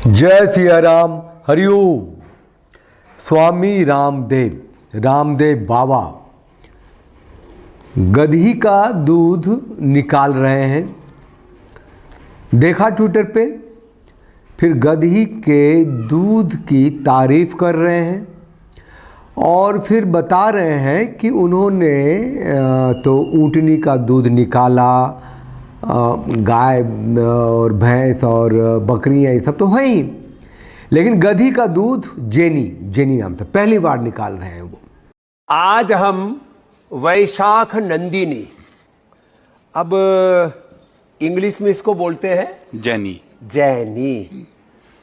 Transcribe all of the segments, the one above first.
जय सिया राम, हरिओम। स्वामी रामदेव बाबा गधी का दूध निकाल रहे हैं। देखा ट्विटर पे, फिर गधी के दूध की तारीफ कर रहे हैं और फिर बता रहे हैं कि उन्होंने तो ऊँटनी का दूध निकाला, गाय और भैंस और बकरियां ये सब तो है ही, लेकिन गधी का दूध जेनी नाम था, पहली बार निकाल रहे हैं वो। आज हम वैशाख नंदिनी, अब इंग्लिश में इसको बोलते हैं जैनी,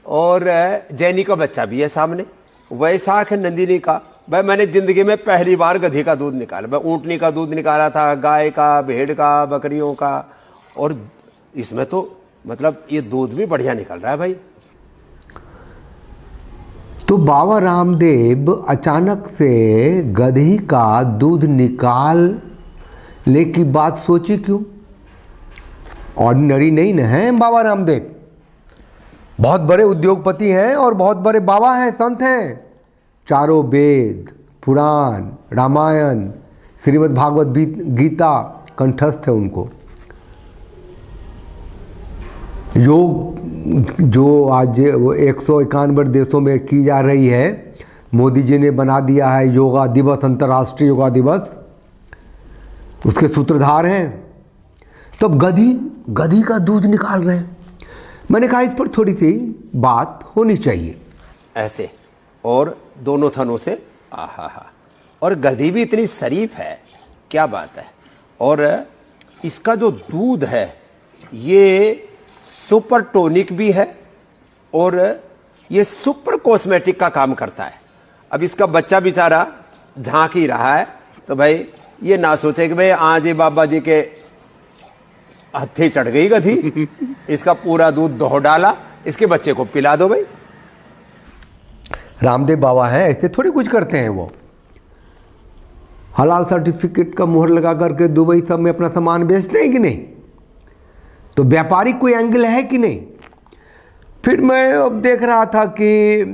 और जैनी का बच्चा भी है सामने। वैशाख नंदिनी का भाई मैंने जिंदगी में पहली बार गधी का दूध निकाला। मैं ऊँटनी का दूध निकाला था, गाय का, भेड़ का, बकरियों का, और इसमें तो मतलब ये दूध भी बढ़िया निकल रहा है भाई। तो बाबा रामदेव अचानक से गधी का दूध निकालने की बात सोची क्यों? ऑर्डिनरी नहीं न है बाबा रामदेव, बहुत बड़े उद्योगपति हैं और बहुत बड़े बाबा हैं, संत हैं। चारों वेद, पुराण, रामायण, श्रीमद् भागवत गीता कंठस्थ है उनको। योग जो आज 191 देशों में की जा रही है, मोदी जी ने बना दिया है योगा दिवस, अंतर्राष्ट्रीय योगा दिवस, उसके सूत्रधार हैं। तब गधी का दूध निकाल रहे हैं। मैंने कहा इस पर थोड़ी सी बात होनी चाहिए ऐसे, और दोनों थनों से आहा, और गधी भी इतनी शरीफ है, क्या बात है। और इसका जो दूध है ये सुपर टोनिक भी है और ये सुपर कॉस्मेटिक का काम करता है। अब इसका बच्चा बेचारा झांक ही रहा है, तो भाई ये ना सोचे कि भाई आज ये बाबा जी के हत्थे चढ़ गई गधी, इसका पूरा दूध दोह डाला, इसके बच्चे को पिला दो भाई। रामदेव बाबा हैं, ऐसे थोड़ी कुछ करते हैं वो। हलाल सर्टिफिकेट का मुहर लगा करके दुबई सब में अपना सामान बेचते हैं कि नहीं? तो व्यापारिक कोई एंगल है कि नहीं? फिर मैं अब देख रहा था कि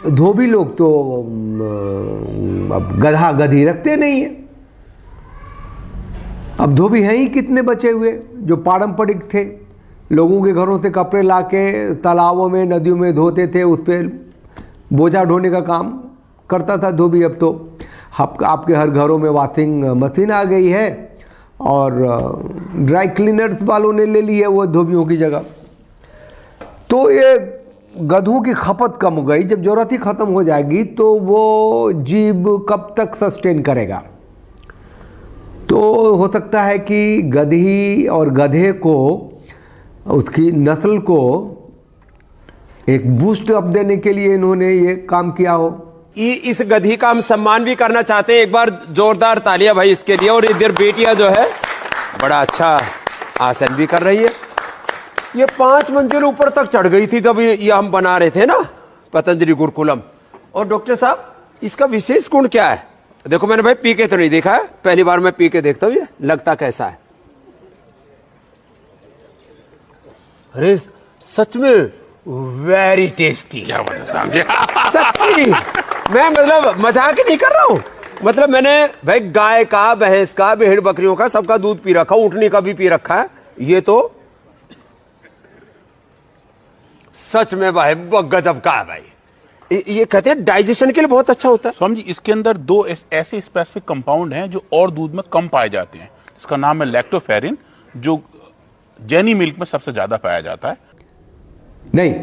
धोबी लोग तो अब गधा गधी रखते नहीं है। अब धोबी हैं ही कितने बचे हुए जो पारंपरिक थे, लोगों के घरों से कपड़े लाके तालाबों में, नदियों में धोते थे, उस पर बोझा ढोने का काम करता था धोबी। अब तो आपके हर घरों में वॉशिंग मशीन आ गई है और ड्राई क्लीनर्स वालों ने ले ली है वो धोबियों की जगह। तो ये गधों की खपत कम हो गई। जब ज़रूरत ही ख़त्म हो जाएगी तो वो जीव कब तक सस्टेन करेगा? तो हो सकता है कि गधी और गधे को, उसकी नस्ल को एक बूस्ट अप देने के लिए इन्होंने ये काम किया हो। इस गधी का हम सम्मान भी करना चाहते हैं, एक बार जोरदार तालियां भाई इसके लिए। और इधर बेटियां जो है बड़ा अच्छा आसन भी कर रही है। ये 5 मंजिल ऊपर तक चढ़ गई थी जब ये हम बना रहे थे ना पतंजलि गुरुकुलम। और डॉक्टर साहब इसका विशेष गुण क्या है? देखो मैंने भाई पी के तो नहीं देखा है, पहली बार मैं पी के देखता हूं, ये लगता कैसा है। अरे सच में वेरी टेस्टी, क्या सच्ची, मैं मतलब मजाक नहीं कर रहा हूं। मतलब मैंने भाई गाय का, भैंस का, भेड़ बकरियों का सबका दूध पी रखा, ऊँटनी का भी पी रखा है। ये तो सच में भाई गजब का है भाई। ये कहते हैं डाइजेशन के लिए बहुत अच्छा होता है। स्वामी जी, इसके अंदर 2 ऐसे स्पेसिफिक कंपाउंड हैं जो और दूध में कम पाए जाते हैं। इसका नाम है लैक्टोफेरिन, जो जेनी मिल्क में सबसे ज्यादा पाया जाता है। नहीं,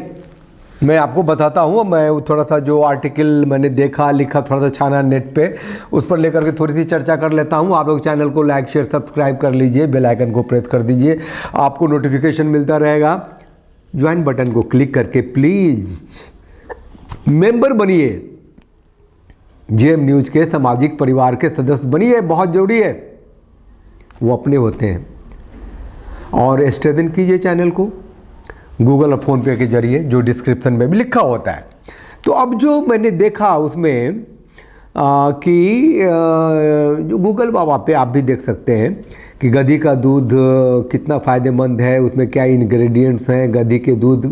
मैं आपको बताता हूँ। मैं थोड़ा सा जो आर्टिकल मैंने देखा, लिखा, थोड़ा सा छाना नेट पे, उस पर लेकर के थोड़ी सी चर्चा कर लेता हूँ। आप लोग चैनल को लाइक, शेयर, सब्सक्राइब कर लीजिए, बेल आइकन को प्रेस कर दीजिए, आपको नोटिफिकेशन मिलता रहेगा। ज्वाइन बटन को क्लिक करके प्लीज़ मेंबर बनिए, जेएम न्यूज़ के सामाजिक परिवार के सदस्य बनिए, बहुत जरूरी है, वो अपने होते हैं। और स्ट्रेंथन कीजिए चैनल को गूगल और फ़ोनपे के जरिए, जो डिस्क्रिप्शन में भी लिखा होता है। तो अब जो मैंने देखा उसमें कि जो गूगल बाबा पे आप भी देख सकते हैं कि गधी का दूध कितना फ़ायदेमंद है, उसमें क्या इंग्रेडिएंट्स हैं, गधी के दूध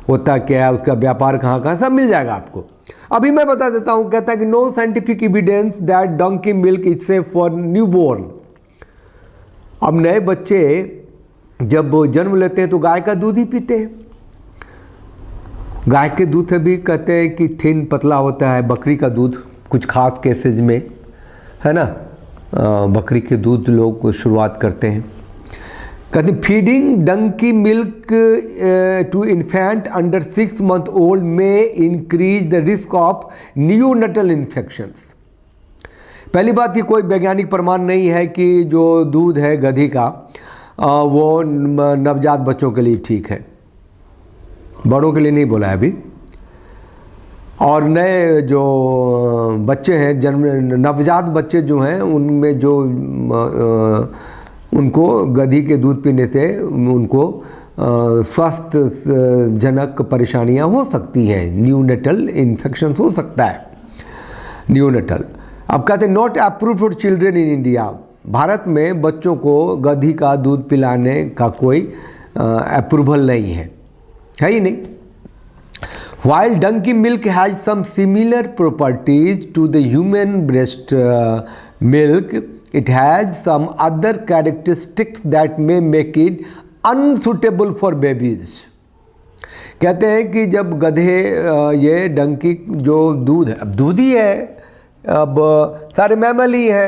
होता क्या है, उसका व्यापार कहाँ कहाँ, सब मिल जाएगा आपको। अभी मैं बता देता हूँ, कहता है कि no scientific evidence that donkey milk is safe for newborn. अब नए बच्चे जब वो जन्म लेते हैं तो गाय का दूध ही पीते हैं। गाय के दूध से भी कहते हैं कि थिन पतला होता है, बकरी का दूध कुछ खास केसेज में, है ना, बकरी के दूध लोग शुरुआत करते हैं। कहते हैं feeding donkey milk to infant under 6 month old में increase the risk of neonatal infections. पहली बात, ये कोई वैज्ञानिक प्रमाण नहीं है कि जो दूध है गधी का वो नवजात बच्चों के लिए ठीक है, बड़ों के लिए नहीं बोला है अभी। और नए जो बच्चे हैं, जन्म नवजात बच्चे जो हैं, उनमें जो उनको गधी के दूध पीने से उनको स्वास्थ्य जनक परेशानियां हो सकती हैं, न्यूनेटल इन्फेक्शन हो सकता है, न्यूनेटल। अब कहते हैं not approved for children in India. Bharat में बच्चों को गधी का दूध पिलाने का कोई अप्रूवल नहीं है ही नहीं। While donkey milk has some similar properties to the human breast milk, it has some other characteristics that may make it unsuitable for babies. कहते हैं कि जब गधे ये डंकी जो दूध है, अब दूध ही है, अब सारे मैमल ही है,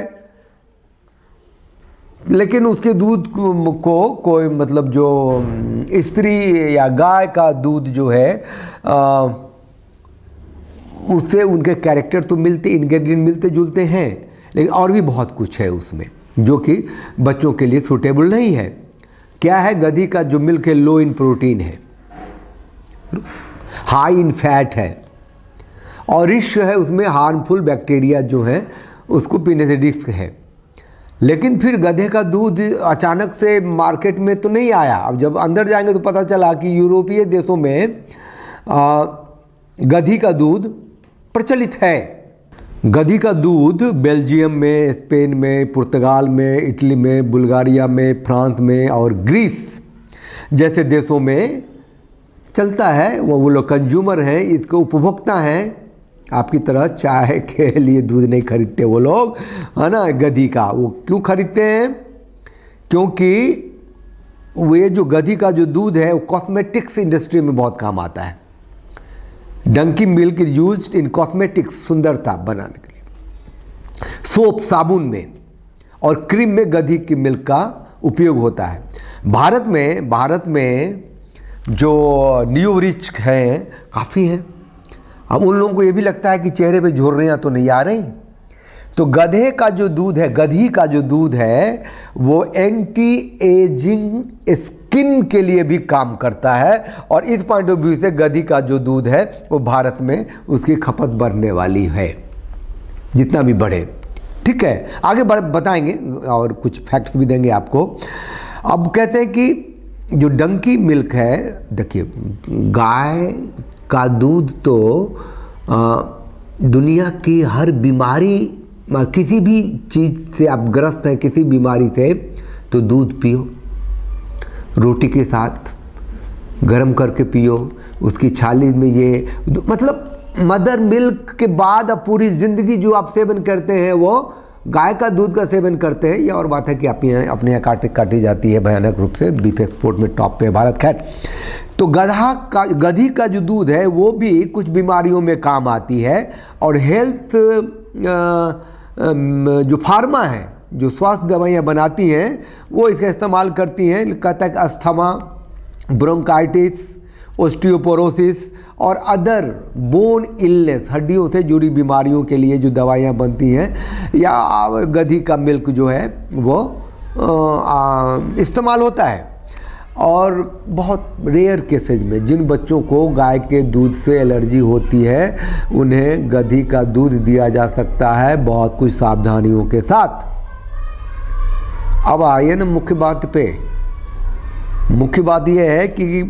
लेकिन उसके दूध को कोई मतलब जो स्त्री या गाय का दूध जो है उससे उनके कैरेक्टर तो मिलते, इंग्रेडिएंट मिलते जुलते हैं, लेकिन और भी बहुत कुछ है उसमें जो कि बच्चों के लिए सूटेबल नहीं है। क्या है, गधी का जो मिल्क है लो इन प्रोटीन है, हाई इन फैट है, और रिस्क है उसमें हार्मफुल बैक्टीरिया जो है उसको पीने से रिस्क है। लेकिन फिर गधे का दूध अचानक से मार्केट में तो नहीं आया। अब जब अंदर जाएंगे तो पता चला कि यूरोपीय देशों में गधी का दूध प्रचलित है। गधी का दूध बेल्जियम में, स्पेन में, पुर्तगाल में, इटली में, बुल्गारिया में, फ्रांस में और ग्रीस जैसे देशों में चलता है। वो लोग कंज्यूमर हैं, इसके उपभोक्ता हैं। आपकी तरह चाय के लिए दूध नहीं खरीदते वो लोग, है ना, गधी का। वो क्यों खरीदते हैं? क्योंकि ये जो गधी का जो दूध है वो कॉस्मेटिक्स इंडस्ट्री में बहुत काम आता है। Donkey milk is used in cosmetics, सुंदरता बनाने के लिए, सोप, साबुन में और क्रीम में गधी की मिल्क का उपयोग होता है। भारत में जो न्यू रिच हैं काफ़ी हैं। अब उन लोगों को ये भी लगता है कि चेहरे पे झुर्रियाँ तो नहीं आ रही, तो गधे का जो दूध है, गधी का जो दूध है वो एंटी एजिंग स्किन के लिए भी काम करता है। और इस पॉइंट ऑफ व्यू से गधी का जो दूध है वो भारत में उसकी खपत बढ़ने वाली है, जितना भी बढ़े। ठीक है, आगे बताएंगे और कुछ फैक्ट्स भी देंगे आपको। अब कहते हैं कि जो डंकी मिल्क है, देखिए गाय का दूध तो दुनिया की हर बीमारी, किसी भी चीज़ से आप ग्रस्त हैं, किसी बीमारी से, तो दूध पियो, रोटी के साथ गरम करके पियो, उसकी छाली में ये मतलब मदर मिल्क के बाद अब पूरी ज़िंदगी जो आप सेवन करते हैं वो गाय का दूध का सेवन करते हैं। ये और बात है कि अपने यहाँ काटी जाती है भयानक रूप से, बीफ एक्सपोर्ट में टॉप पे है भारत। खैर, तो गधी का जो दूध है वो भी कुछ बीमारियों में काम आती है। और हेल्थ जो फार्मा है, जो स्वास्थ्य दवाइयाँ बनाती हैं, वो इसका इस्तेमाल करती हैं। कहता है कि अस्थमा, ब्रोंकाइटिस, ओस्टियोपोरोसिस और अदर बोन इलनेस, हड्डियों से जुड़ी बीमारियों के लिए जो दवाइयाँ बनती हैं, या गधी का मिल्क जो है वो इस्तेमाल होता है। और बहुत रेयर केसेज में जिन बच्चों को गाय के दूध से एलर्जी होती है उन्हें गधी का दूध दिया जा सकता है, बहुत कुछ सावधानियों के साथ। अब आइए ना मुख्य बात पे। मुख्य बात यह है कि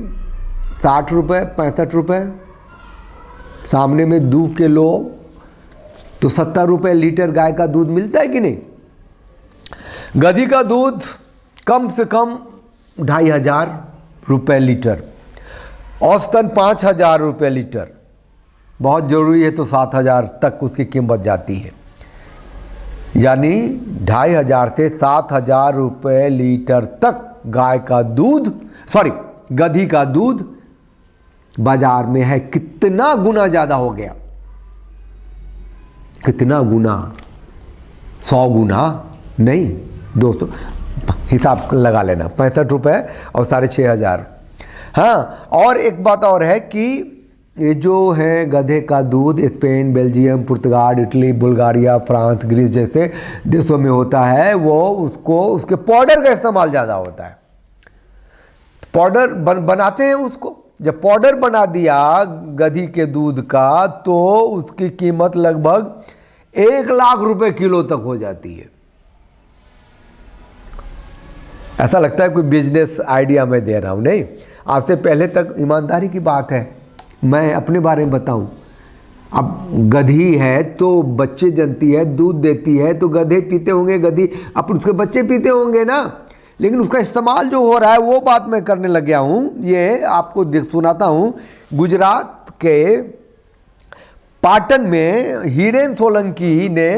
60 रुपये, 65 रुपये, सामने में 2 किलो तो 70 रुपये लीटर गाय का दूध मिलता है कि नहीं। गधी का दूध कम से कम 2500 रुपये लीटर, औसतन 5000 रुपये लीटर, बहुत ज़रूरी है तो 7000 तक उसकी कीमत जाती है। यानी 2500 से 7000 रुपये लीटर तक गाय का दूध, गधी का दूध बाजार में है। कितना गुना ज़्यादा हो गया, कितना गुना, 100 गुना नहीं दोस्तों, हिसाब लगा लेना, 65 रुपये और 6500। हाँ, और एक बात और है कि ये जो है गधे का दूध स्पेन, बेल्जियम, पुर्तगाल, इटली, बुल्गारिया, फ्रांस, ग्रीस जैसे देशों में होता है, वो उसके पाउडर का इस्तेमाल ज़्यादा होता है। पाउडर बनाते हैं उसको, जब पाउडर बना दिया गधी के दूध का तो उसकी कीमत लगभग 1 लाख रुपए किलो तक हो जाती है। ऐसा लगता है कोई बिजनेस आइडिया मैं दे रहा हूँ, नहीं, आज से पहले तक ईमानदारी की बात है। मैं अपने बारे में बताऊं, अब गधी है तो बच्चे जनती है, दूध देती है तो गधे पीते होंगे, गधी अब उसके बच्चे पीते होंगे ना, लेकिन उसका इस्तेमाल जो हो रहा है वो बात मैं करने लग गया हूँ। ये आपको सुनाता हूँ। गुजरात के पाटन में हीरेन सोलंकी ने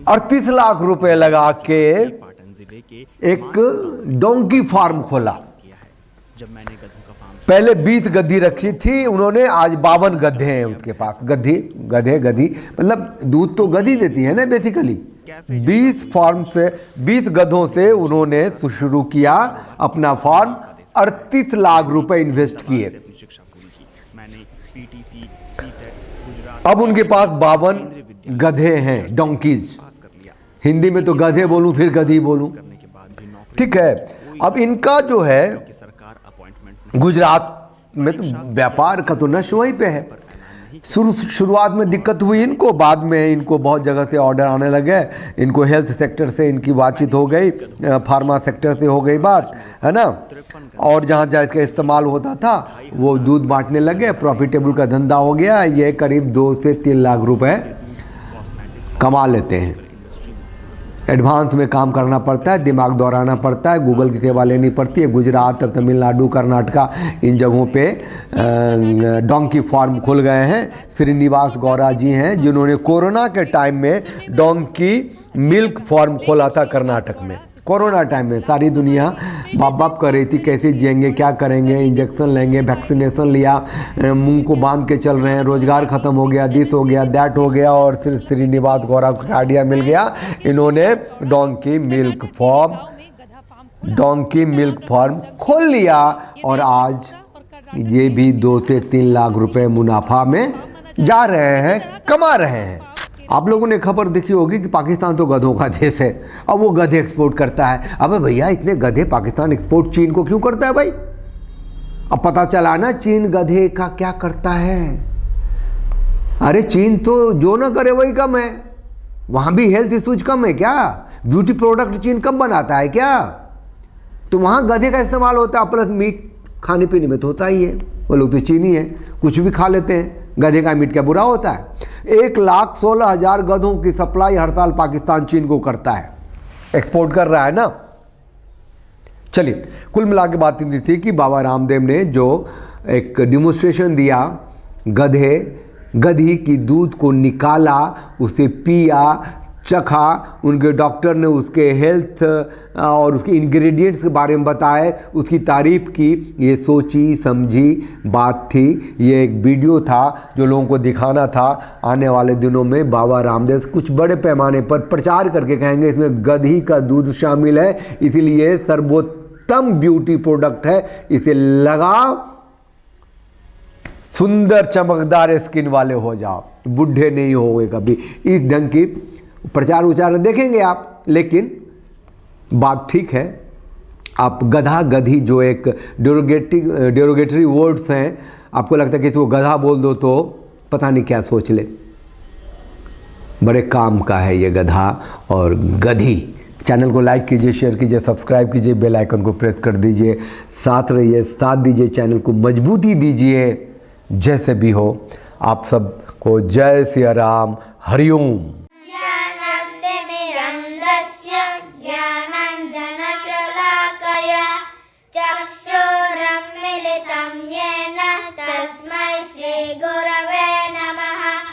38 लाख रुपए लगा के एक डोंकी फार्म खोला। पहले 20 गद्दी रखी थी उन्होंने, आज 52 गधे हैं उसके पास। गधी मतलब दूध तो गधी देती है ना बेसिकली। 20 गधों से उन्होंने शुरू किया अपना फार्म, 38 लाख रुपए इन्वेस्ट किए। अब उनके पास 52 गधे हैं, डोंकीज। हिंदी में तो गधे बोलूं फिर गधी बोलूं, ठीक है। अब इनका जो है गुजरात में तो व्यापार का तो नश वहीं पे है। शुरुआत में दिक्कत हुई इनको, बाद में इनको बहुत जगह से ऑर्डर आने लगे। इनको हेल्थ सेक्टर से इनकी बातचीत हो गई, फार्मा सेक्टर से हो गई बात, है ना, और जहाँ जहाँ इसका इस्तेमाल होता था वो दूध बांटने लगे, प्रॉफिटेबल का धंधा हो गया। ये करीब 2 से 3 लाख रुपए कमा लेते हैं। एडवांस में काम करना पड़ता है, दिमाग दौड़ाना पड़ता है, गूगल की सेवा लेनी पड़ती है। गुजरात, तमिलनाडु, कर्नाटका इन जगहों पे डोंकी फार्म खुल गए हैं। श्रीनिवास गौरा जी हैं जिन्होंने कोरोना के टाइम में डोंकी मिल्क फार्म खोला था कर्नाटक में। कोरोना टाइम में सारी दुनिया बाप कर रही थी कैसे जिएंगे, क्या करेंगे, इंजेक्शन लेंगे, वैक्सीनेशन लिया, मुंह को बांध के चल रहे हैं, रोजगार खत्म हो गया, दिस हो गया, दैट हो गया, और फिर श्रीनिवास गौरा को आइडिया मिल गया। इन्होंने डोंकी मिल्क फार्म खोल लिया और आज ये भी 2 से 3 लाख रुपए मुनाफा में जा रहे हैं, कमा रहे हैं। आप लोगों ने खबर देखी होगी कि पाकिस्तान तो गधों का देश है, अब वो गधे एक्सपोर्ट करता है। अबे भैया इतने गधे पाकिस्तान एक्सपोर्ट चीन को क्यों करता है भाई? अब पता चला ना चीन गधे का क्या करता है। अरे चीन तो जो ना करे वही कम है, वहाँ भी हेल्थ इश्यूज कम है क्या? ब्यूटी प्रोडक्ट चीन कम बनाता है क्या? तो वहाँ गधे का इस्तेमाल होता है, प्लस मीट खाने पीने में तो होता ही है। वो लोग तो चीनी है, कुछ भी खा लेते हैं, गधे का मीट क्या बुरा होता है? 1,16,000 गधों की सप्लाई हर साल पाकिस्तान चीन को करता है, एक्सपोर्ट कर रहा है ना। चलिए, कुल मिला के बात इतनी थी कि बाबा रामदेव ने जो एक डेमोन्स्ट्रेशन दिया, गधी की दूध को निकाला, उसे पिया, चखा, उनके डॉक्टर ने उसके हेल्थ और उसके इंग्रेडिएंट्स के बारे में बताए, उसकी तारीफ की। ये सोची समझी बात थी, ये एक वीडियो था जो लोगों को दिखाना था। आने वाले दिनों में बाबा रामदेव कुछ बड़े पैमाने पर प्रचार करके कहेंगे इसमें गधी का दूध शामिल है, इसीलिए सर्वोत्तम ब्यूटी प्रोडक्ट है, इसे लगाओ, सुंदर चमकदार स्किन वाले हो जाओ, बूढ़े नहीं होगे कभी। इस ढंग की प्रचार उचार देखेंगे आप। लेकिन बात ठीक है, आप गधा गधी जो एक डेरोगेटरी वर्ड्स हैं, आपको लगता है कि इसको गधा बोल दो तो पता नहीं क्या सोच ले। बड़े काम का है ये गधा और गधी। चैनल को लाइक कीजिए, शेयर कीजिए, सब्सक्राइब कीजिए, बेल आइकन को प्रेस कर दीजिए, साथ रहिए, साथ दीजिए, चैनल को मजबूती दीजिए। जैसे भी हो, आप सबको जय सिया राम, हरिओम।